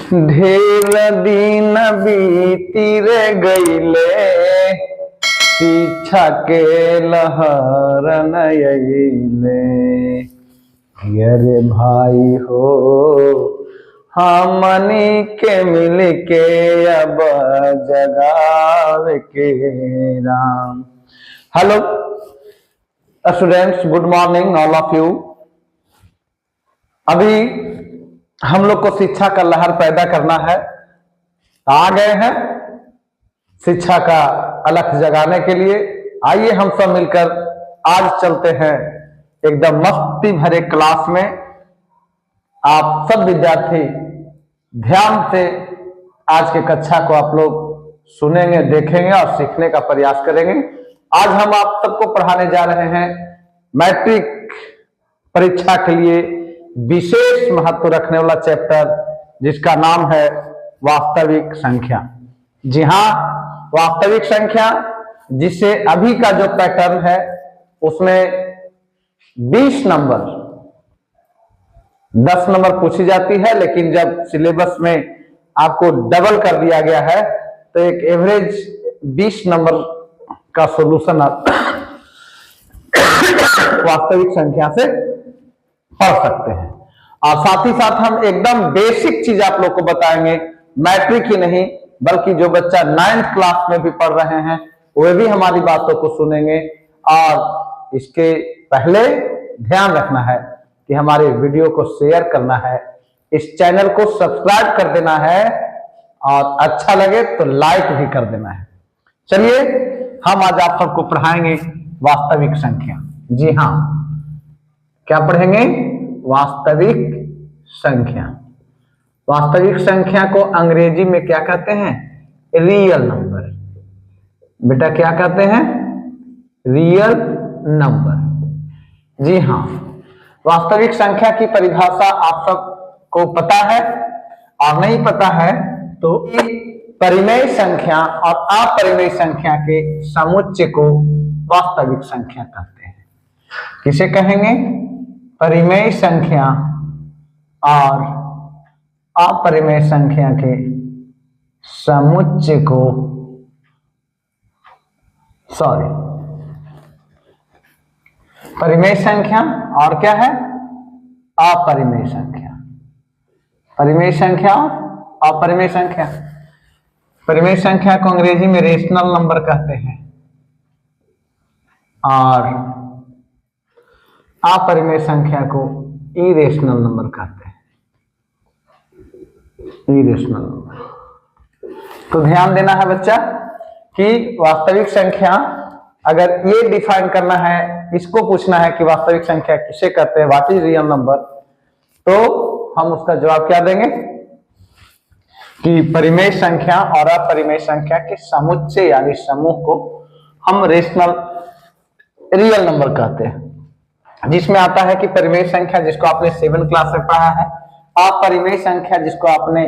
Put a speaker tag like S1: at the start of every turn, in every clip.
S1: ढेर दिन बीती रे गईले, पीछा के लहर नयले। अरे भाई हो हमनी के मिल के अब जगावे के Ram. Hello students, good morning all of you. अभी हम लोग को शिक्षा का लहर पैदा करना है, आ गए हैं शिक्षा का अलख जगाने के लिए। आइए हम सब मिलकर आज चलते हैं एकदम मस्ती भरे क्लास में। आप सब विद्यार्थी ध्यान से आज के कक्षा को आप लोग सुनेंगे, देखेंगे और सीखने का प्रयास करेंगे। आज हम आप सबको पढ़ाने जा रहे हैं मैट्रिक परीक्षा के लिए विशेष महत्व रखने वाला चैप्टर, जिसका नाम है वास्तविक संख्या। जी हाँ, वास्तविक संख्या, जिससे अभी का जो पैटर्न है उसमें 20 नंबर 10 नंबर पूछी जाती है, लेकिन जब सिलेबस में आपको डबल कर दिया गया है तो एक एवरेज 20 नंबर का सॉल्यूशन आप वास्तविक संख्या से पढ़ सकते हैं। और साथ ही साथ हम एकदम बेसिक चीज आप लोग को बताएंगे, मैट्रिक ही नहीं बल्कि जो बच्चा 9th क्लास में भी पढ़ रहे हैं वे भी हमारी बातों को सुनेंगे। और इसके पहले ध्यान रखना है कि हमारे वीडियो को शेयर करना है, इस चैनल को सब्सक्राइब कर देना है और अच्छा लगे तो लाइक भी कर देना है। चलिए हम आज आप सबको पढ़ाएंगे वास्तविक संख्या। जी हाँ, क्या पढ़ेंगे? वास्तविक संख्या। वास्तविक संख्या को अंग्रेजी में क्या कहते हैं? Real number. बेटा क्या कहते हैं? Real number. जी हाँ, वास्तविक संख्या की परिभाषा आप सबको पता है, और नहीं पता है तो परिमेय संख्या और अपरिमेय संख्या के समुच्चय को वास्तविक संख्या कहते हैं। किसे कहेंगे? परिमेय संख्या और अपरिमेय संख्या के समुच्चय को परिमेय संख्या और क्या है? अपरिमेय संख्या। परिमेय संख्या और अपरिमेय संख्या। परिमेय संख्या को अंग्रेजी में रेशनल नंबर कहते हैं और अपरिमेय संख्या को इरेशनल नंबर कहते हैं। Irrational number. तो ध्यान देना है बच्चा कि वास्तविक संख्या, अगर ये डिफाइन करना है, इसको पूछना है कि वास्तविक संख्या किसे कहते हैं, व्हाट इज रियल नंबर, तो हम उसका जवाब क्या देंगे कि परिमेय संख्या और अपरिमेय संख्या के समुच्चय यानी समूह को हम रेशनल रियल नंबर कहते हैं। जिसमें आता है कि परिमेय संख्या, जिसको आपने 7 क्लास में पढ़ा है, अपरिमेय संख्या जिसको आपने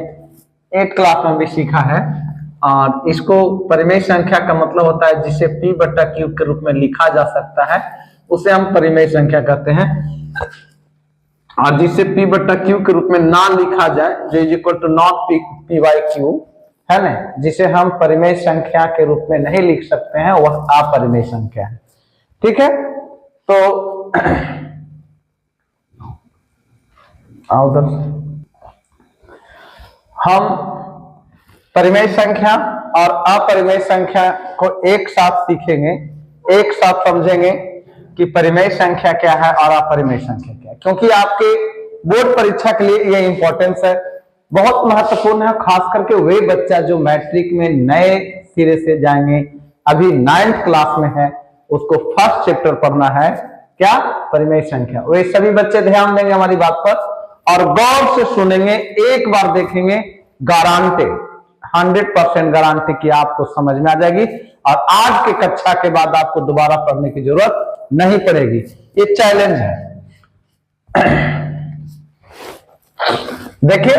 S1: 8 क्लास में भी सीखा है। और इसको परिमेय संख्या का मतलब होता है जिसे p बटा q के रूप में लिखा जा सकता है, उसे हम परिमेय संख्या कहते हैं। और जिसे p बटा q के रूप में ना लिखा जाए, जो is equal to not p by q है ना, जिसे हम परिमेय संख्या के रूप में नहीं लिख सकते हैं, वह अपरिमेय संख्या है। ठीक है, तो हम परिमेय संख्या और अपरिमेय संख्या को एक साथ सीखेंगे, एक साथ समझेंगे कि परिमेय संख्या क्या है और अपरिमेय संख्या क्या है, क्योंकि आपके बोर्ड परीक्षा के लिए ये इंपॉर्टेंस है, बहुत महत्वपूर्ण है। खास करके वे बच्चा जो मैट्रिक में नए सिरे से जाएंगे, अभी 9th क्लास में है, उसको फर्स्ट चैप्टर पढ़ना है, क्या? परिमेय संख्या। वे सभी बच्चे ध्यान देंगे हमारी बात पर और गौर से सुनेंगे, एक बार देखेंगे, गारंटेड 100% गारंटी कि आपको समझ में आ जाएगी और आज के कक्षा के बाद आपको दोबारा पढ़ने की जरूरत नहीं पड़ेगी। ये चैलेंज है। देखिए,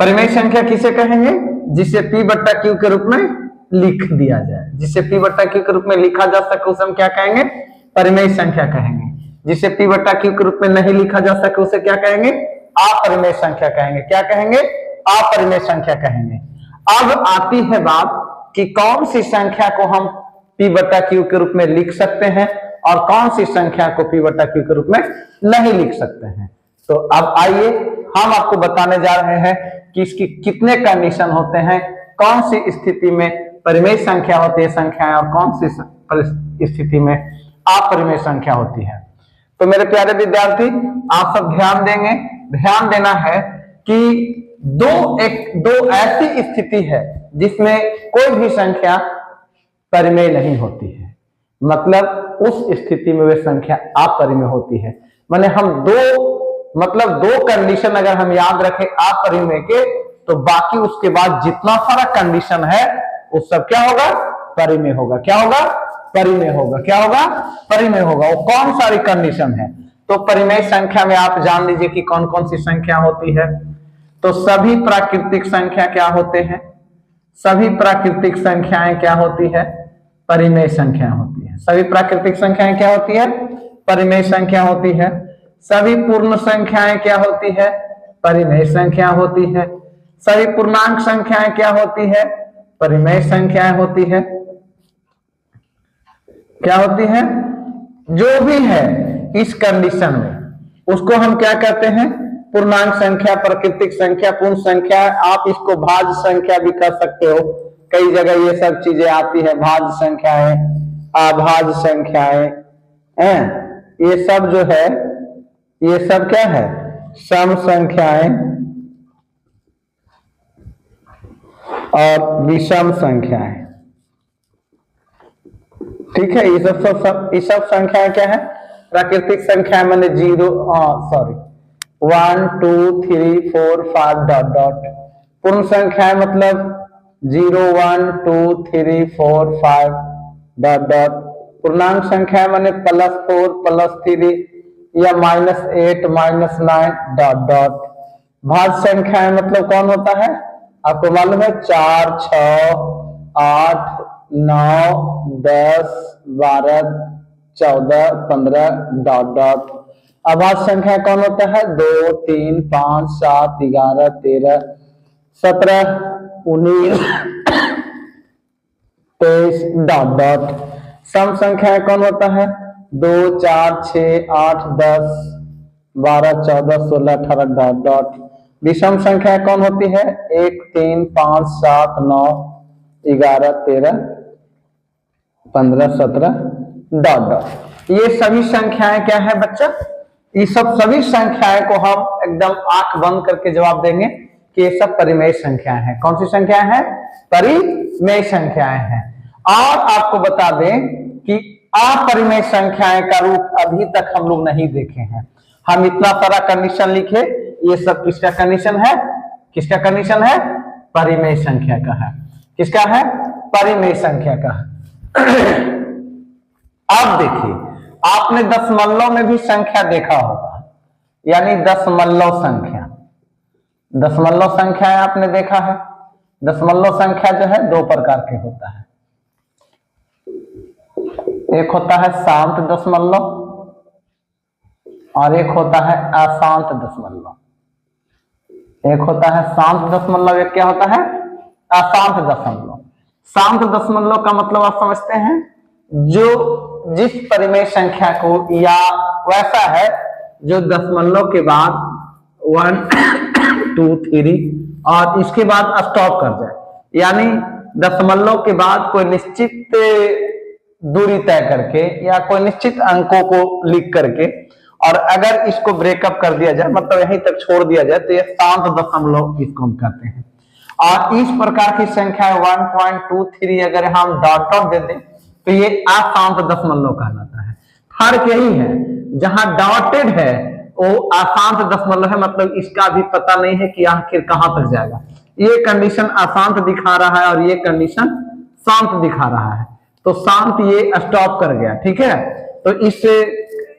S1: परिमेय संख्या किसे कहेंगे? जिसे p बट्टा q के रूप में लिख दिया जाए, जिसे p बट्टा q के रूप में लिखा जा सके उसे हम क्या कहेंगे? परिमेय संख्या कहेंगे। जिसे p बट्टा q के रूप में नहीं लिखा जा सके उसे क्या कहेंगे? अपरिमेय संख्या कहेंगे। क्या कहेंगे? अपरिमेय संख्या कहेंगे। अब आती है बात कि कौन सी संख्या को हम p बटा q के रूप में लिख सकते हैं और कौन सी संख्या को p बटा q के रूप में नहीं लिख सकते हैं। तो अब आइए हम आपको बताने जा रहे हैं कि इसकी कितने कंडीशन होते हैं, कौन सी स्थिति में परिमेय संख्या होती है संख्याएं और कौन सी स्थिति में अपरिमेय संख्या होती है। तो मेरे प्यारे विद्यार्थी, आप सब ध्यान देंगे, ध्यान देना है कि दो ऐसी स्थिति है जिसमें कोई भी संख्या परिमेय नहीं होती है, मतलब उस स्थिति में वह संख्या अपरिमेय होती है। माने हम दो कंडीशन अगर हम याद रखें अपरिमेय के, तो बाकी उसके बाद जितना सारा कंडीशन है वो सब क्या होगा? परिमेय होगा। क्या होगा? परिमेय होगा। क्या होगा? परिमेय होगा। वो कौन सारी कंडीशन है? तो परिमेय संख्या में आप जान लीजिए कि कौन कौन सी संख्या होती है। तो सभी प्राकृतिक संख्या क्या होते हैं? सभी प्राकृतिक संख्याएं क्या होती है? परिमेय संख्या होती है। सभी प्राकृतिक संख्याएं क्या होती है? परिमेय संख्या होती है। सभी पूर्ण संख्याएं क्या होती है? परिमेय संख्या होती है। सभी पूर्णांक संख्याएं क्या होती है? परिमेय संख्याएं होती है। क्या होती है? जो भी है इस कंडीशन में उसको हम क्या कहते हैं? पूर्णांक संख्या, प्राकृतिक संख्या, पूर्ण संख्या। आप इसको भाज्य संख्या भी कर सकते हो, कई जगह ये सब चीजें आती है, भाज्य संख्याएं, अभाज्य संख्याएं, ये सब जो है ये सब क्या है? सम संख्याएं और विषम संख्याएं। ठीक है, ये सब संख्याएं क्या है? प्राकृतिक संख्या मैंने 1 2 3 4 5 डॉट डॉट। पूर्ण संख्या मतलब 0 1 2 3 4 5 डॉट डॉट। पूर्णांक संख्या मैंने +4 +3 या -8 -9 डॉट डॉट। भाज्य संख्या मतलब कौन होता है? आपको मालूम है 4 6 8 9 10 12 14 15 डॉट डॉट। अभाज्य संख्या कौन होता है? 2 3 5 7 11 13 17 19 23 डॉट डॉट। सम संख्या कौन होता है? 2 4 6 8 10 12 14 16 18 डॉट डॉट। विषम संख्या कौन होती है? 1 3 5 7 9 11 13 15 17 डॉट डॉट। ये सभी संख्याएं क्या है बच्चा? ये सभी संख्याएं को हम एकदम आंख बंद करके जवाब देंगे कि ये सब परिमेय संख्याएं हैं। कौन सी संख्याएं हैं? परिमेय संख्याएं हैं। और आपको बता दें कि अपरिमेय संख्याएं का रूप अभी तक हम लोग नहीं देखे हैं। हम इतना सारा कंडीशन लिखे, ये सब किसका कंडीशन है? किसका कंडीशन है? परिमेय संख्या का है। किसका है? परिमेय संख्या का है। अब देखिए, आपने दशमलव में भी संख्या देखा होगा, यानी दशमलव संख्या। दशमलव संख्या आपने देखा है। दशमलव संख्या जो है 2 प्रकार के होता है। एक होता है शांत दशमलव और एक होता है अशांत दशमलव। एक होता है शांत दशमलव, एक क्या होता है? अशांत दशमलव। शांत दशमलव का मतलब आप समझते हैं, जो जिस परिमेय संख्या को, या वैसा है जो दशमलव के बाद 1 2 3 और इसके बाद स्टॉप कर जाए, यानी दशमलव के बाद कोई निश्चित दूरी तय करके या कोई निश्चित अंकों को लिख करके, और अगर इसको ब्रेकअप कर दिया जाए, मतलब यहीं तक छोड़ दिया जाए, तो यह शांत दशमलव इसको हम कहते हैं। और इस प्रकार की संख्या 1.23 अगर हम डॉट डॉट दे दें तो ये अशांत दशमलव कहलाता है। फर्क यही है, जहां डॉटेड है वो अशांत दशमलव है, मतलब इसका भी पता नहीं है कि आखिर कहां तक जाएगा। ये कंडीशन अशांत दिखा रहा है और ये कंडीशन शांत दिखा रहा है, तो शांत ये स्टॉप कर गया। ठीक है, तो इस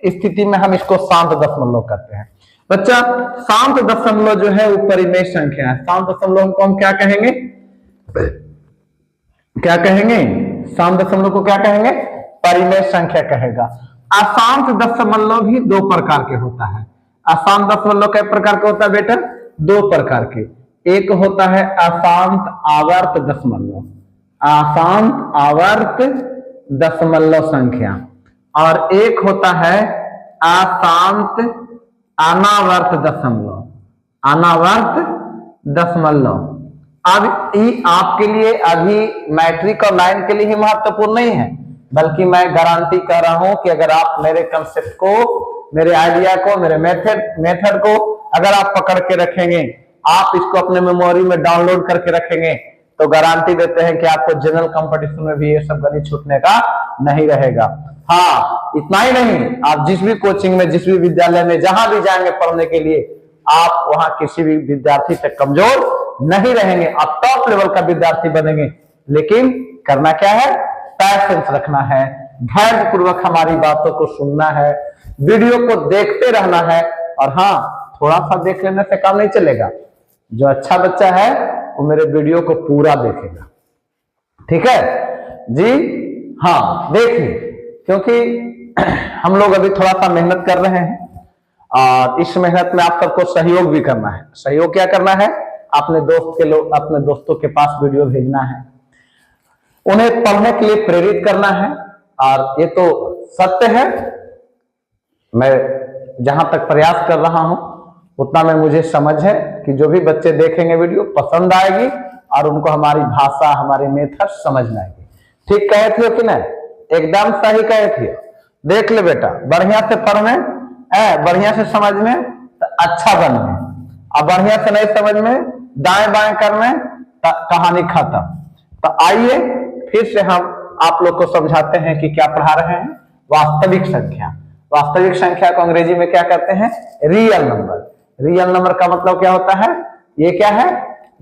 S1: स्थिति में हम इसको शांत दशमलव कहते हैं। बच्चा, शांत दशमलव जो है वो परिमेय संख्या है। शांत दशमलव को हम क्या कहेंगे? क्या कहेंगे? शांत दशमलव को क्या कहेंगे? परिमेय संख्या कहेगा। अशांत दशमलव भी 2 प्रकार के होता है। अशांत दशमलव कई प्रकार के होता है बेटा? 2 प्रकार के। एक होता है अशांत आवर्त दशमलव, अशांत आवर्त दशमलव संख्या, और एक होता है अशांत अनावर्त दशमलव, अनावर्त दशमलव। अब ये आपके लिए अभी मैट्रिक और 9 के लिए ही महत्वपूर्ण नहीं है, बल्कि मैं गारंटी कर रहा हूं कि अगर आप मेरे कंसेप्ट को, मेरे आइडिया को, मेरे मेथड को अगर आप पकड़ के रखेंगे, आप इसको अपने मेमोरी में डाउनलोड करके रखेंगे, तो गारंटी देते हैं कि आपको जनरल कंपटीशन में भी ये सब गणित छूटने का नहीं रहेगा। हाँ, इतना ही नहीं, आप जिस भी कोचिंग में, जिस भी विद्यालय में, जहां भी जाएंगे पढ़ने के लिए, आप वहां किसी भी विद्यार्थी से कमजोर नहीं रहेंगे, आप टॉप लेवल का विद्यार्थी बनेंगे। लेकिन करना क्या है? पैशंस रखना है, धैर्य पूर्वक हमारी बातों को सुनना है, वीडियो को देखते रहना है। और हाँ, थोड़ा सा देख लेने से काम नहीं चलेगा, जो अच्छा बच्चा है वो मेरे वीडियो को पूरा देखेगा, ठीक है जी? हाँ, देखिए, क्योंकि हम लोग अभी थोड़ा सा मेहनत कर रहे हैं, और इस मेहनत में आप सबको सहयोग भी करना है। सहयोग क्या करना है? अपने अपने दोस्तों के पास वीडियो भेजना है, उन्हें पढ़ने के लिए प्रेरित करना है। और ये तो सत्य है, मैं जहां तक प्रयास कर रहा हूं उतना में मुझे समझ है कि जो भी बच्चे देखेंगे वीडियो पसंद आएगी, और उनको हमारी भाषा, हमारी मेथड समझ में आएगी। ठीक कहे थे कि नहीं? एकदम सही कहे थे। देख ले बेटा, बढ़िया से पढ़ने, बढ़िया से समझने तो अच्छा बनने, और बढ़िया से नहीं समझ में, दाएं बाएं करने तो कहानी खत्म। तो आइए फिर से हम आप लोग को समझाते हैं कि क्या पढ़ा रहे हैं। वास्तविक संख्या। वास्तविक संख्या को अंग्रेजी में क्या कहते हैं? Real number. रियल नंबर का मतलब क्या होता है? ये क्या है?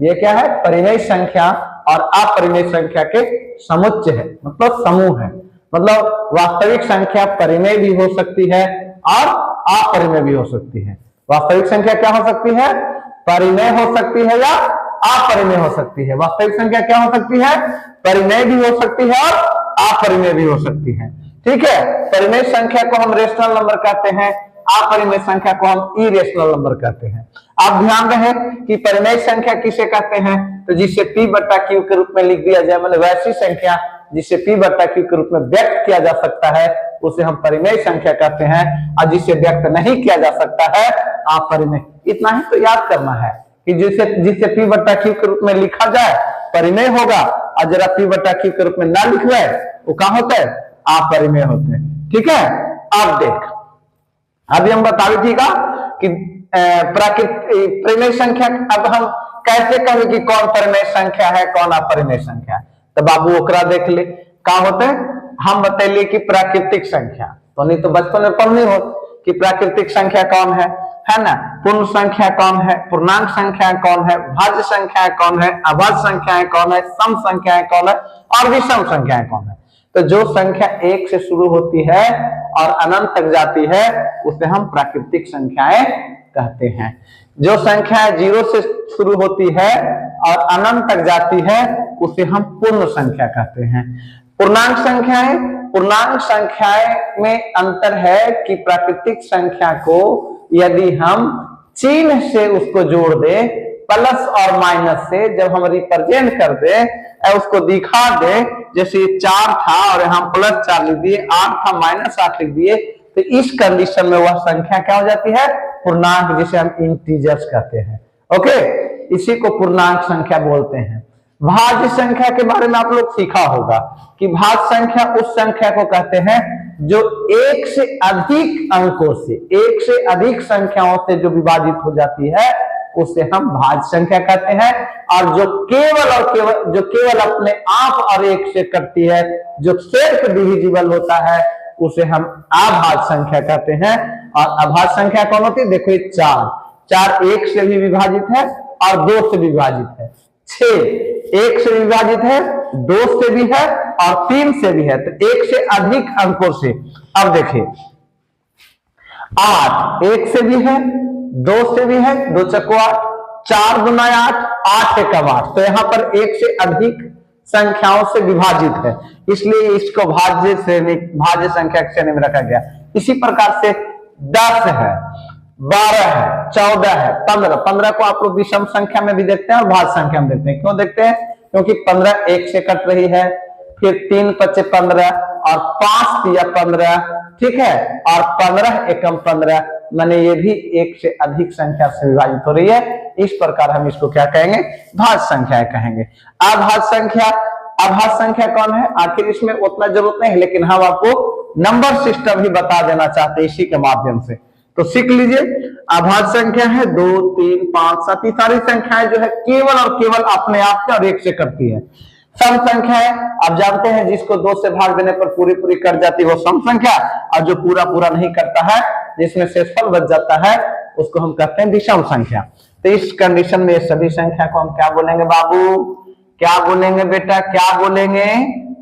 S1: ये क्या है? परिमेय संख्या और अपरिमेय संख्या के समुच्चय है, मतलब समूह है। मतलब वास्तविक संख्या परिमेय भी हो सकती है और अपरिमेय भी हो सकती है। वास्तविक संख्या क्या हो सकती है? परिमेय हो सकती है या अपरिमेय हो सकती है। वास्तविक संख्या क्या हो सकती है? परिमेय भी हो सकती है और अपरिमेय भी हो सकती है। ठीक है, परिमेय संख्या को हम रेशनल नंबर कहते हैं, अपरिमेय संख्या को हम इरेशनल नंबर कहते हैं। आप ध्यान रहे कि परिमेय संख्या किसे कहते हैं? तो जिसे P बट्टा Q के रूप में लिख दिया जाए, मतलब वैसी संख्या जिसे P बट्टा Q के रूप में व्यक्त किया जा सकता है, उसे हम परिमेय संख्या कहते हैं, और जिसे व्यक्त नहीं किया जा सकता है अपरिमेय। इतना ही तो याद करना है कि जिसे P बट्टा Q के रूप में लिखा जाए परिमेय होगा, और जरा P बट्टा Q के रूप में ना लिखवाए वो कहाँ होता है? अपरिमेय होते हैं। ठीक है, अब देख, अभी हम बता दीजिएगा कि परिमेय संख्या अब हम कैसे कहें कि कौन परिमेय संख्या है, कौन अपरिमेय संख्या है। तो बाबू ओकरा देख ले, क्या होते हैं? हम बतैलिए कि प्राकृतिक संख्या, तो नहीं तो बचपन में पढ़नी हो कि प्राकृतिक संख्या कौन है ना? पूर्ण संख्या कौन है, पूर्णांक संख्या कौन है, भाज्य संख्या कौन है, अभाज्य संख्याएं कौन है, सम संख्याएं कौन है और विषम संख्याएं कौन है। तो जो संख्या 1 से शुरू होती है और अनंत तक जाती है उसे हम प्राकृतिक संख्याएं कहते हैं। जो संख्या 0 से शुरू होती है और अनंत तक जाती है उसे हम पूर्ण संख्या कहते हैं। पूर्णांक संख्याएं में अंतर है कि प्राकृतिक संख्या को यदि हम चिन्ह से उसको जोड़ दे, प्लस और माइनस से जब हम रिप्रेजेंट कर दे, उसको दिखा दे, जैसे 4 था और हम +4 लिख दिए, 8 था -8 लिख दिए, तो इस कंडीशन में वह संख्या क्या हो जाती है? पूर्णांक, जिसे हम इंटीजर्स कहते हैं। ओके, इसी को पूर्णांक संख्या बोलते हैं। भाज्य संख्या के बारे में आप लोग सीखा होगा कि भाज्य संख्या उस संख्या को कहते हैं जो 1 से अधिक अंकों से, 1 से अधिक संख्याओं से जो विभाजित हो जाती है उसे हम भाज्य संख्या कहते हैं। और जो केवल अपने आप और 1 से कटती है, जो सेल्फ डिविजिबल होता है, उसे हम अभाज्य संख्या कहते हैं। और अभाज्य संख्या कौन होती है? देखो, 4 1 से भी विभाजित है और 2 से विभाजित है। 6 1 से विभाजित है, 2 से भी है और 3 से भी है, तो 1 से अधिक अंकों से। अब देखिए, 8 1 से भी है, 2 से भी है, 2 चक्को 8, 4 गुना 8, 8 एकम 8, तो यहाँ पर 1 से अधिक संख्याओं से विभाजित है, इसलिए इसको भाज्य संख्या के श्रेणी में रखा गया। इसी प्रकार से 10 है, 12 है, 14 है, 15। 15 को आप लोग विषम संख्या में भी देखते हैं और भाज्य संख्या में देखते हैं। क्यों देखते हैं? क्योंकि 15 1 से कट रही है, फिर 3 5 15 और 5 तिया 15, ठीक है, और 15 एकम 15, माने ये भी एक से अधिक संख्या से विभाजित हो रही है। इस प्रकार हम इसको क्या कहेंगे? भाज्य संख्या कहेंगे। अभाज्य संख्या, अभाज्य संख्या कौन है? आखिर इसमें उतना जरूरत नहीं है, लेकिन हम आपको नंबर सिस्टम ही बता देना चाहते हैं इसी के माध्यम से, तो सीख लीजिए। अभाज्य संख्या है 2 3 5 7, सारी संख्याएं जो है केवल और केवल अपने आप से और एक से करती है। सम संख्या है, आप जानते हैं जिसको 2 से भाग देने पर पूरी पूरी कट जाती है वो सम संख्या, और जो पूरा पूरा नहीं करता है, जिसमें शेषफल बच जाता है, उसको हम कहते हैं विषम संख्या। तो इस कंडीशन में सभी संख्या को हम क्या बोलेंगे बाबू? क्या बोलेंगे बेटा? क्या बोलेंगे?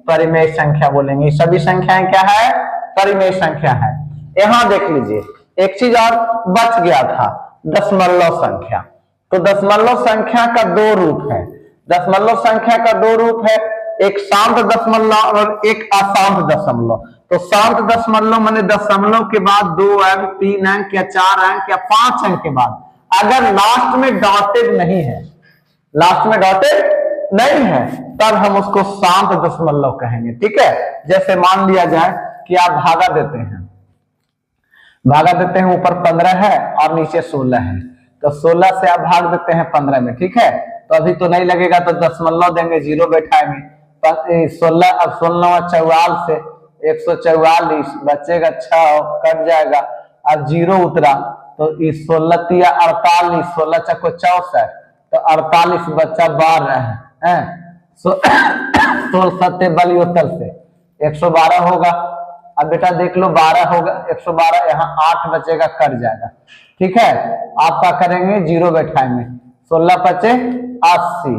S1: परिमेय संख्या बोलेंगे। सभी संख्याएं क्या है? परिमेय संख्या है। यहां देख लीजिए, एक चीज और बच गया था, दशमलव संख्या। तो दशमलव संख्या का 2 रूप है। दशमलव संख्या का 2 रूप है, एक शांत दशमलव और एक अशांत दशमलव। तो शांत दशमलव माने दशमलव के बाद 2 अंक, 3 अंक या 4 अंक या 5 अंक के बाद अगर लास्ट में डॉटेड नहीं है, लास्ट में डॉटेड नहीं है, तब हम उसको शांत दशमलव कहेंगे, ठीक है। जैसे मान लिया जाए कि आप भागा देते हैं, ऊपर 15 है और नीचे 16 है, तो 16 से आप भाग देते हैं 15 में, ठीक है। तो अभी तो नहीं लगेगा, तो दशमलव देंगे, 0 बैठाएंगे। 16 अब 16 44 से 144 बचेगा 6, कट जाएगा। अब 0 उतरा तो इस 16 तिया 48, 16 चको 64, तो 48 बच्चा 12 है, 16 सत्ते बलियोत्तर से 112 होगा। अब बेटा देख लो 12 होगा, 112, यहाँ 8 बचेगा, कट जाएगा, ठीक है। आप क्या करेंगे? 0 बैठाएंगे, 16 5 80।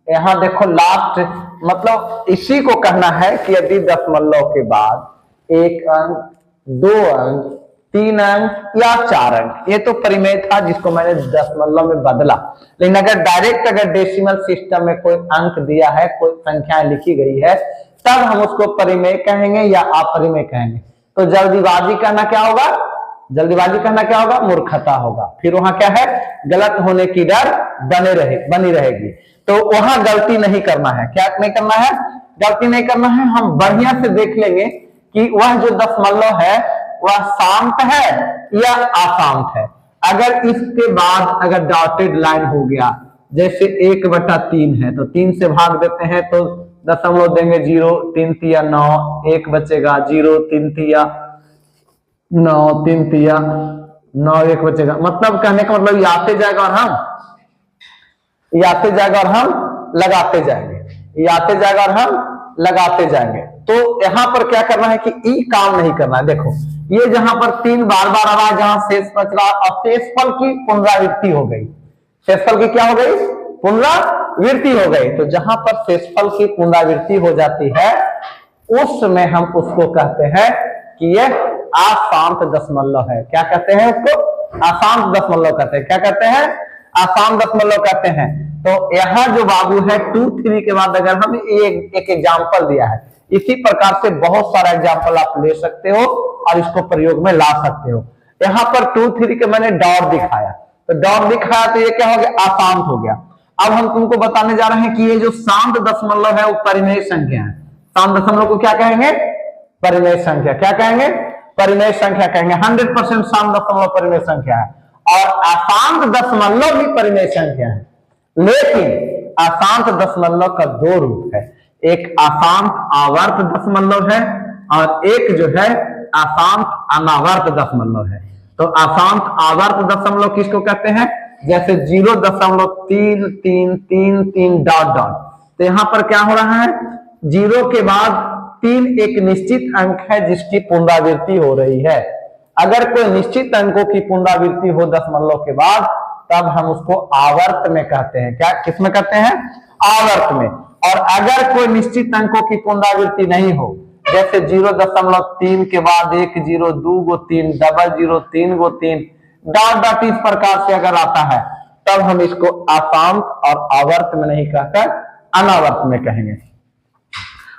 S1: यहाँ देखो लास्ट, मतलब इसी को कहना है कि यदि दशमलव के बाद 1 अंक, 2 अंक, 3 अंक या 4 अंक, ये तो परिमेय था जिसको मैंने दशमलव में बदला। लेकिन अगर डायरेक्ट अगर डेसिमल सिस्टम में कोई अंक दिया है, कोई संख्या लिखी गई है, तब हम उसको परिमेय कहेंगे या अपरिमेय कहेंगे। तो जल्दीबाजी करना क्या होगा? जल्दीबाजी करना क्या होगा? मूर्खता होगा। फिर वहां क्या है? गलत होने की डर बनी रहेगी। तो वहां गलती नहीं करना है। क्या नहीं करना है? गलती नहीं करना है। हम बढ़िया से देख लेंगे कि वह जो दशमलव है वह शांत है या अशांत है। अगर इसके बाद अगर डॉटेड लाइन हो गया, जैसे 1/3 है, तो 3 से भाग देते हैं तो दशमलव देंगे 0, 3 तिया 9, 1 बचेगा, 0 3 तिया 9, 3 तिया 9, 1 बचेगा। मतलब कहने का मतलब आते जाएगा और हम लगाते जाएंगे, आते जाएगा और हम लगाते जाएंगे। तो यहां पर क्या करना है कि ई काम नहीं करना है। देखो ये जहां पर 3 बार बार आ रहा है, जहां शेष बच रहा, और शेषफल की पुनरावृत्ति हो गई। शेषफल की क्या हो गई? पुनरावृत्ति हो गई। तो जहां पर शेषफल की पुनरावृत्ति हो जाती है, उस समय हम उसको कहते हैं कि ये अशांत दशमलव है। क्या कहते हैं उसको? अशांत दशमलव कहते हैं। क्या कहते हैं? अशांत दशमलव कहते हैं। तो यहाँ जो बाबू है 2 3 के बाद अगर हम एक एग्जाम्पल दिया है, इसी प्रकार से बहुत सारा एग्जाम्पल आप ले सकते हो और इसको प्रयोग में ला सकते हो। यहाँ पर 2 3 के मैंने डॉट दिखाया, तो डॉट दिखाया तो ये क्या हो गया? अशांत हो गया। अब हम तुमको बताने जा रहे हैं कि ये जो शांत दशमलव है वो परिमेय संख्या है। शांत दशमलव को क्या कहेंगे? परिमेय संख्या। क्या कहेंगे? परिमेय संख्या कहेंगे। 100% शांत दशमलव परिमेय संख्या है, और अशांत दशमलव भी परिमेय संख्या है। लेकिन अशांत दशमलव का 2 रूप है, एक अशांत आवर्त दशमलव है और एक जो है अशांत अनावर्त दशमलव है। तो अशांत आवर्त दशमलव किसको कहते हैं? जैसे 0.3333 डॉट डॉट। तो यहां पर क्या हो रहा है? 0 के बाद 3 एक निश्चित अंक है जिसकी पुनरावृत्ति हो रही है। अगर कोई निश्चित अंकों की पुनरावृत्ति हो दशमलव के बाद, तब हम उसको आवर्त में कहते हैं। क्या किसमें कहते हैं? आवर्त में। और अगर कोई निश्चित अंकों की पुनरावृत्ति नहीं हो, जैसे 0.3 के बाद 1 0 2 गो 3 00 3 गो 3 डॉट डॉट इस प्रकार से अगर आता है, तब हम इसको अशांत और आवर्त में नहीं कहकर अनावर्त में कहेंगे।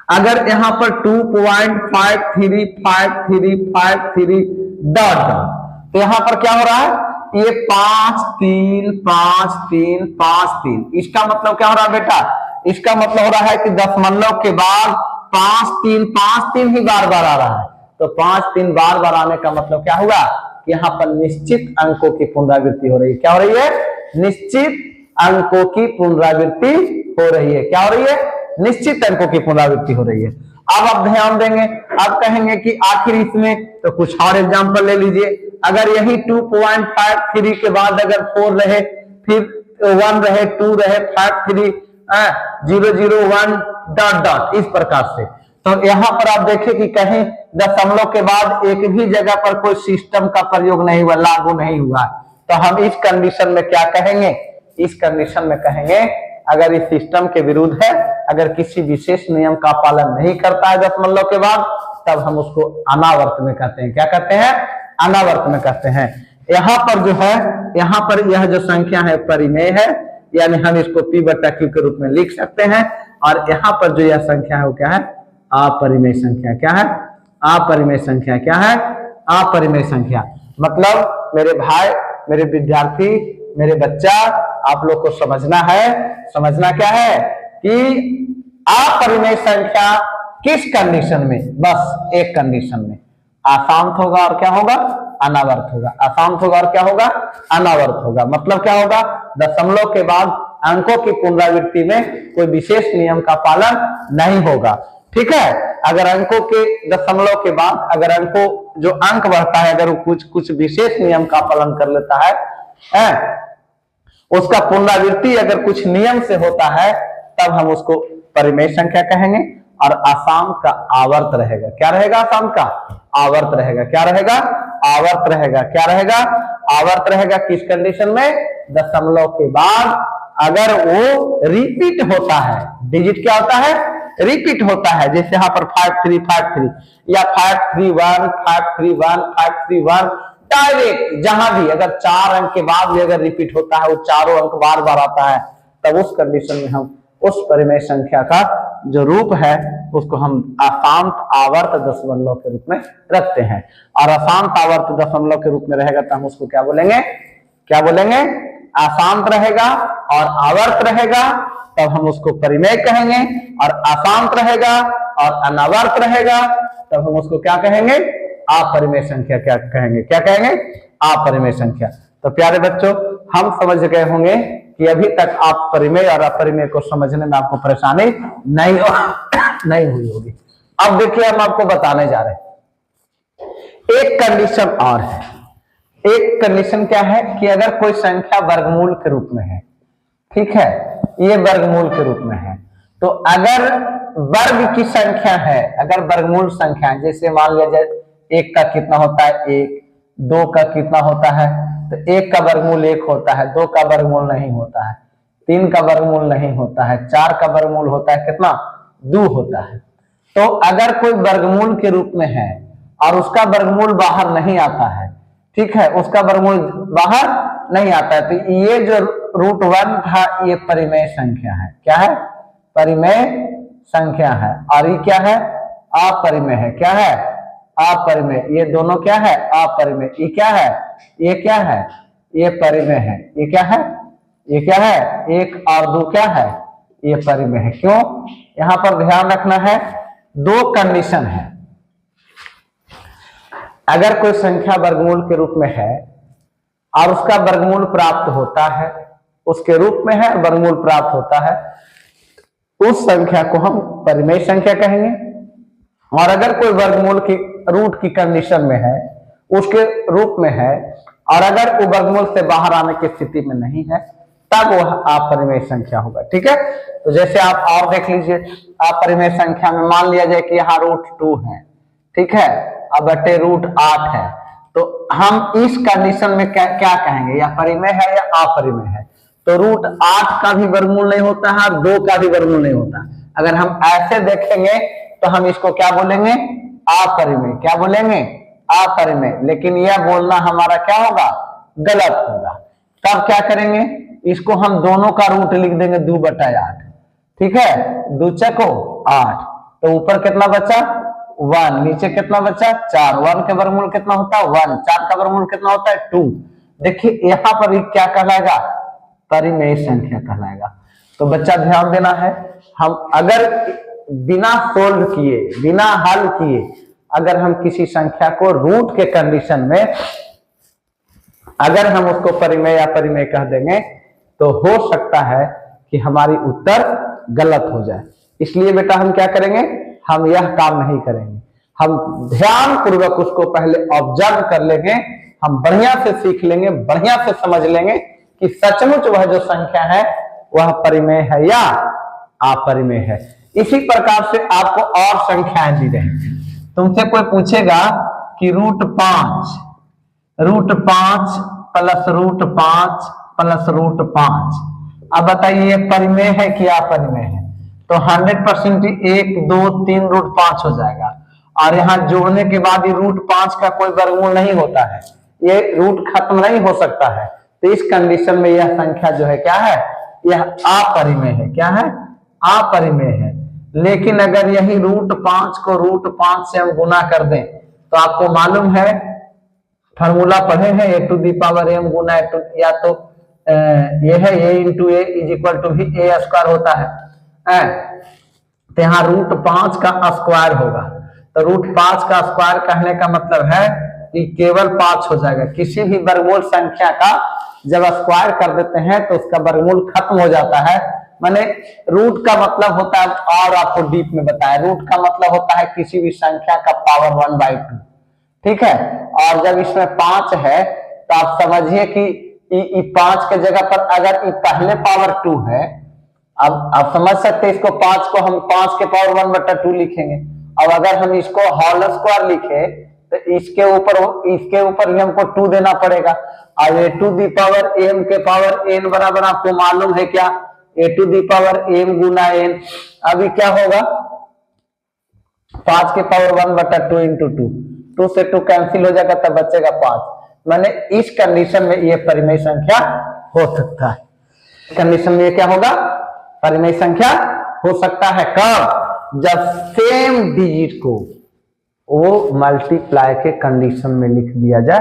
S1: अगर यहाँ पर 2.535353 डॉट डॉट, तो यहाँ पर क्या हो रहा है? ये 5 3 5 3 5 3, इसका मतलब क्या हो रहा है बेटा? इसका मतलब हो रहा है कि दशमलव के बाद 5 3 ही बार बार आ रहा है। तो 5 3 बार बार आने का मतलब क्या हुआ? यहाँ पर निश्चित अंकों की पुनरावृत्ति हो रही है। क्या हो रही है? निश्चित अंकों की पुनरावृत्ति हो रही है। क्या हो रही है? निश्चित अंकों की पुनरावृत्ति हो रही है। अब आप ध्यान देंगे, अब कहेंगे कि आखिर इसमें तो कुछ और एग्जांपल ले लीजिए। अगर यही 2.53 के बाद अगर 4 रहे, फिर 1 रहे, 2 रहे, 5 3 0 0 1 डॉट डॉट, इस प्रकार से, तो यहाँ पर आप देखिए कि कहीं दशमलव के बाद एक भी जगह पर कोई सिस्टम का प्रयोग नहीं हुआ, लागू नहीं हुआ। तो हम इस कंडीशन में क्या कहेंगे? इस कंडीशन में कहेंगे अगर इस सिस्टम के विरुद्ध है, अगर किसी विशेष नियम का पालन नहीं करता है दशमलव के बाद, तब हम उसको अनावर्त में कहते हैं। क्या कहते हैं? अनावर्त में कहते हैं। यहाँ पर जो है, यहाँ पर यह जो संख्या है परिमेय है, यानी हम इसको P/Q के रूप में लिख सकते हैं। और यहाँ पर जो यह संख्या है वो क्या है? अपरिमेय संख्या। क्या है? अपरिमेय संख्या। क्या है? अपरिमेय संख्या। मतलब मेरे भाई, मेरे विद्यार्थी, मेरे बच्चा, आप लोग को समझना है, समझना क्या है कि अपरिमेय संख्या किस कंडीशन में? बस एक कंडीशन में, अशांत होगा और क्या होगा? अनावर्त होगा। अशांत होगा और क्या होगा? अनावर्त होगा। मतलब क्या होगा? दशमलव के बाद अंकों की पुनरावृत्ति में कोई विशेष नियम का पालन नहीं होगा। ठीक है? अगर अंकों के दशमलव के बाद अगर अंकों जो अंक बढ़ता है, अगर वो कुछ विशेष नियम का पालन कर लेता है, उसका पुनरावृत्ति अगर कुछ नियम से होता है, तब हम उसको परिमेय संख्या कहेंगे। और अशांत का आवर्त रहेगा। क्या रहेगा? अशांत का आवर्त रहेगा। क्या रहेगा? आवर्त रहेगा। क्या रहेगा? आवर्त रहेगा। किस कंडीशन में? दशमलव के बाद अगर वो रिपीट होता है, डिजिट क्या होता है? रिपीट होता है। जैसे यहाँ पर 5 3 5 3 या 5 3 1 5 3 1 5 3 1, डायरेक्ट जहां भी अगर 4 अंक के बाद भी अगर रिपीट होता है, वो चारों अंक बार बार आता है, तब उस कंडीशन में हम उस परिमेय संख्या का जो रूप है उसको हम अशांत आवर्त दशमलव के रूप में रखते हैं। और अशांत आवर्त दशमलव के रूप में रहेगा तो हम उसको क्या बोलेंगे? क्या बोलेंगे? अशांत रहेगा और आवर्त रहेगा, तब हम उसको परिमेय कहेंगे। और अशांत रहेगा और अनावर्त रहेगा, तब हम उसको क्या कहेंगे? अपरिमेय संख्या। क्या कहेंगे? क्या कहेंगे? अपरिमेय संख्या। तो प्यारे बच्चों, हम समझ गए होंगे कि अभी तक आप परिमेय और अपरिमेय को समझने में आपको परेशानी नहीं हुई होगी। अब देखिए, हम आपको बताने जा रहे हैं एक कंडीशन और है। एक कंडीशन क्या है कि अगर कोई संख्या वर्गमूल के रूप में है, ठीक है, ये वर्गमूल के रूप में है, तो अगर वर्ग की संख्या है, अगर वर्गमूल संख्या है, जैसे मान लिया जाए 1 का कितना होता है? 1। 2 का कितना होता है? तो 1 का वर्गमूल 1 होता है, 2 का वर्गमूल नहीं होता है, 3 का वर्गमूल नहीं होता है, 4 का वर्गमूल होता है कितना? 2 होता है। तो अगर कोई वर्गमूल के रूप में है और उसका वर्गमूल बाहर नहीं आता है, ठीक है, उसका वर्गमूल बाहर नहीं आता है, तो ये जो √1 था ये परिमेय संख्या है। क्या है? परिमेय संख्या है। और ये क्या है? अपरिमेय है। क्या है? अपरिमेय। ये दोनों क्या है? अपरिमेय। ये क्या है? ये क्या है? ये परिमेय है। ये क्या है? ये क्या है? 1 और 2 क्या है? ये परिमेय है। क्यों? यहां पर ध्यान रखना है, 2 कंडीशन है। अगर कोई संख्या वर्गमूल के रूप में है और उसका वर्गमूल प्राप्त होता है, उसके रूप में है, वर्गमूल प्राप्त होता है, उस संख्या को हम परिमेय संख्या कहेंगे। और अगर कोई वर्गमूल की रूट की कंडीशन में है, उसके रूप में है, और अगर वो वर्गमूल से बाहर आने की स्थिति में नहीं है, तब वह अपरिमेय संख्या होगा। ठीक है? तो जैसे आप और देख लीजिए, अपरिमेय संख्या में मान लिया जाए कि यहाँ √2 है, ठीक है, अब बटे √8 है, तो हम इस कंडीशन में क्या कहेंगे? या परिमेय है या अपरिमेय है? तो √8 का भी वर्गमूल नहीं होता है और 2 का भी वर्गमूल नहीं होता। अगर हम ऐसे देखेंगे तो हम इसको क्या बोलेंगे? अपरिमेय। क्या बोलेंगे? अपरिमेय। लेकिन यह बोलना हमारा क्या होगा? गलत होगा। तब क्या करेंगे? इसको हम दोनों का रूट लिख देंगे 2/8। ठीक है, 2 चको 8, तो ऊपर कितना बचा? 1, नीचे कितना बचा? 4। 1 के वर्गमूल कितना होता है? 1। 4 का वर्गमूल कितना होता है? 2। देखिए यहाँ पर क्या कहलाएगा, परिमेय संख्या कहलाएगा। तो बच्चा ध्यान देना है, हम अगर बिना सोल्व किए, बिना हल किए, अगर हम किसी संख्या को रूट के कंडीशन में अगर हम उसको परिमेय या परिमेय कह देंगे तो हो सकता है कि हमारी उत्तर गलत हो जाए। इसलिए बेटा हम क्या करेंगे, हम यह काम नहीं करेंगे, हम ध्यान पूर्वक उसको पहले ऑब्जर्व कर लेंगे, हम बढ़िया से सीख लेंगे, बढ़िया से समझ लेंगे कि सचमुच वह जो संख्या है वह परिमेय है या अपरिमेय है। इसी प्रकार से आपको और संख्याएं दी रहेंगी। तुमसे कोई पूछेगा कि √5 प्लस √5 प्लस √5, अब बताइए ये परिमेय है कि अपरिमेय है? तो 100% 1 2 3 √5 हो जाएगा। और यहाँ जोड़ने के बाद ये √5 का कोई वर्गमूल नहीं होता है, ये रूट खत्म नहीं हो सकता है। तो इस कंडीशन में यह संख्या जो है क्या है, यह अपरिमेय है। क्या है? अपरिमेय है। लेकिन अगर यही √5 को √5 से हम गुना कर दें तो आपको मालूम है, फॉर्मूला पढ़े हैं, a⁴m गुना या तो ये है a × a = a² होता है। तो यहाँ √5 का स्क्वायर होगा। तो √5 का स्क्वायर कहने का मतलब है कि केवल 5 हो जाएगा। किसी भी वर्गमूल संख्या का जब स्क्वायर कर देते हैं तो उसका वर्गमूल खत्म हो जाता है। माने रूट का मतलब होता है, और आपको डीप में बताया, रूट का मतलब होता है किसी भी संख्या का पावर 1/2। ठीक है, और जब इसमें 5 है तो आप समझिए कि 5 के जगह पर अगर पहले पावर 2 है, अब आप समझ सकते हैं इसको 5 को हम 5 के पावर 1/2 लिखेंगे। अब अगर हम इसको होल स्क्वायर लिखे तो इसके ऊपर ही हमको 2 देना पड़ेगा। और a⁴m के पावर n बराबर आपको मालूम है क्या, a⁴m गुना n। अभी क्या होगा, 5 के पावर 1/2 × 2, 2 से 2 कैंसिल हो जाएगा, तब बचेगा 5। मैंने इस कंडीशन में ये परिमेय संख्या हो सकता है। कंडीशन में ये क्या होगा, परिमेय संख्या हो सकता है। कब? जब सेम डिजिट को वो मल्टीप्लाई के कंडीशन में लिख दिया जाए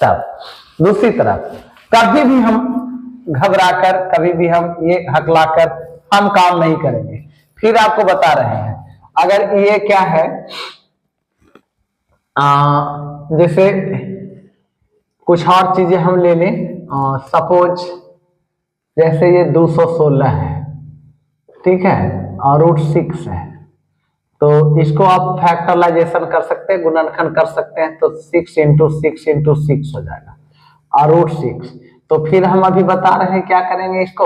S1: तब। दूसरी तरफ कभी भी हम घबराकर, कभी भी हम ये हकलाकर हम काम नहीं करेंगे। फिर आपको बता रहे हैं, अगर ये क्या है, जैसे कुछ और चीजें हम ले लें, सपोज जैसे ये 216 है, ठीक है, और √6 है, तो इसको आप फैक्टराइजेशन कर सकते हैं, गुणनखंड कर सकते हैं, तो 6 × 6 × 6 हो जाएगा, और √6। तो फिर हम अभी बता रहे हैं क्या करेंगे, इसको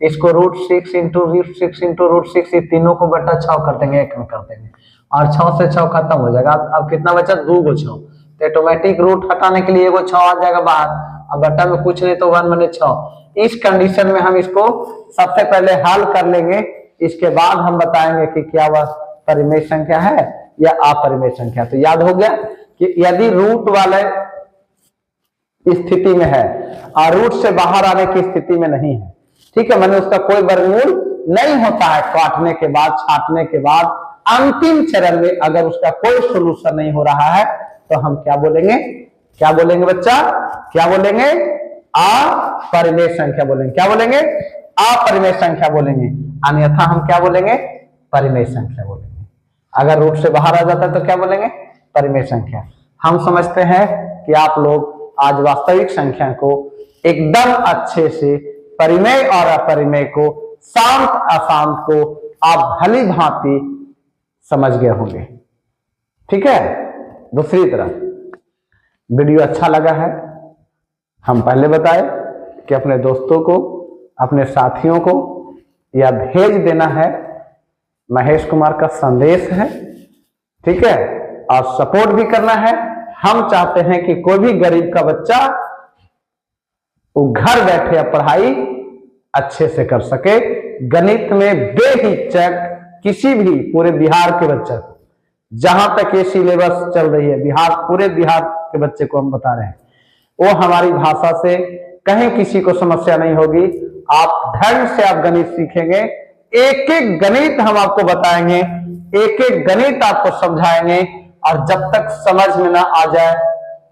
S1: √6 × 6 × √6, ये तीनों को बटा 6 कर देंगे, 1 में कर देंगे, और 6 से 6 खत्म हो जाएगा। अब कितना बचा, 2 गो 6, तो ऑटोमेटिक रूट हटाने के लिए एगो 6 आ जाएगा बाहर, अब बटा में कुछ नहीं तो 1 बने 6। इस कंडीशन में हम इसको सबसे पहले हल कर लेंगे, इसके बाद हम बताएंगे कि क्या वह परिमेय संख्या है या अपरिमेय संख्या। तो याद हो गया कि यदि रूट वाले स्थिति में है और रूट से बाहर आने की स्थिति में नहीं है, ठीक है, मैंने उसका कोई वर्गमूल नहीं होता है, काटने के बाद, छांटने के बाद अंतिम चरण में अगर उसका कोई सोल्यूशन नहीं हो रहा है तो हम क्या बोलेंगे, क्या बोलेंगे बच्चा, क्या बोलेंगे, अपरिमेय संख्या बोलेंगे। क्या बोलेंगे? अपरिमेय संख्या बोलेंगे। अन्यथा हम क्या बोलेंगे, परिमेय संख्या बोलेंगे। अगर रूट से बाहर आ जाता है तो क्या बोलेंगे, परिमेय संख्या। हम समझते हैं कि आप लोग आज वास्तविक संख्या को एकदम अच्छे से परिमेय और अपरिमेय को, शांत अशांत को आप भली भांति समझ गए होंगे। ठीक है, दूसरी तरफ वीडियो अच्छा लगा है, हम पहले बताए कि अपने दोस्तों को, अपने साथियों को यह भेज देना है, महेश कुमार का संदेश है, ठीक है, और सपोर्ट भी करना है। हम चाहते हैं कि कोई भी गरीब का बच्चा वो घर बैठे पढ़ाई अच्छे से कर सके, गणित में बेहिचक किसी भी पूरे बिहार के बच्चे को, जहां तक ये सिलेबस चल रही है बिहार, पूरे बिहार के बच्चे को हम बता रहे हैं, वो हमारी भाषा से कहीं किसी को समस्या नहीं होगी। आप ढंग से आप गणित सीखेंगे, एक एक गणित हम आपको बताएंगे, एक एक गणित आपको समझाएंगे, और जब तक समझ में ना आ जाए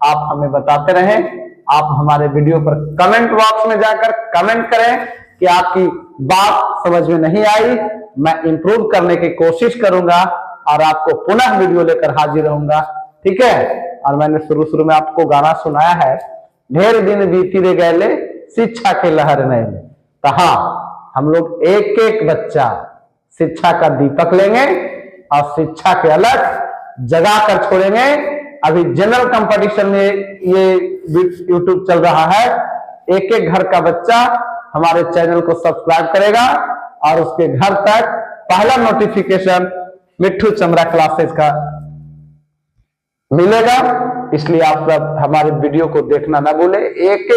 S1: आप हमें बताते रहें, आप हमारे वीडियो पर कमेंट बॉक्स में जाकर कमेंट करें कि आपकी बात समझ में नहीं आई। मैं इंप्रूव करने की कोशिश करूंगा और आपको पुनः वीडियो लेकर हाजिर रहूंगा, ठीक है। और मैंने शुरू में आपको गाना सुनाया है, ढेर दिन बीती रे गए शिक्षा के लहर नए में। तो हाँ, हम लोग एक एक बच्चा शिक्षा का दीपक लेंगे और शिक्षा के अलग जगा कर छोड़ेंगे। अभी जनरल कंपटीशन में ये यूट्यूब चल रहा है, एक एक घर का बच्चा हमारे चैनल को सब्सक्राइब करेगा और उसके घर तक पहला नोटिफिकेशन मिट्ठू चमरा क्लासेस का मिलेगा। इसलिए आप सब हमारे वीडियो को देखना ना भूले, एक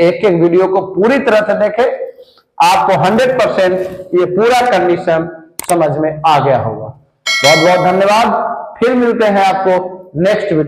S1: एक वीडियो को पूरी तरह से देखें, आपको 100% ये पूरा कंडीशन समझ में आ गया होगा। बहुत बहुत धन्यवाद, फिर मिलते हैं आपको नेक्स्ट वीडियो।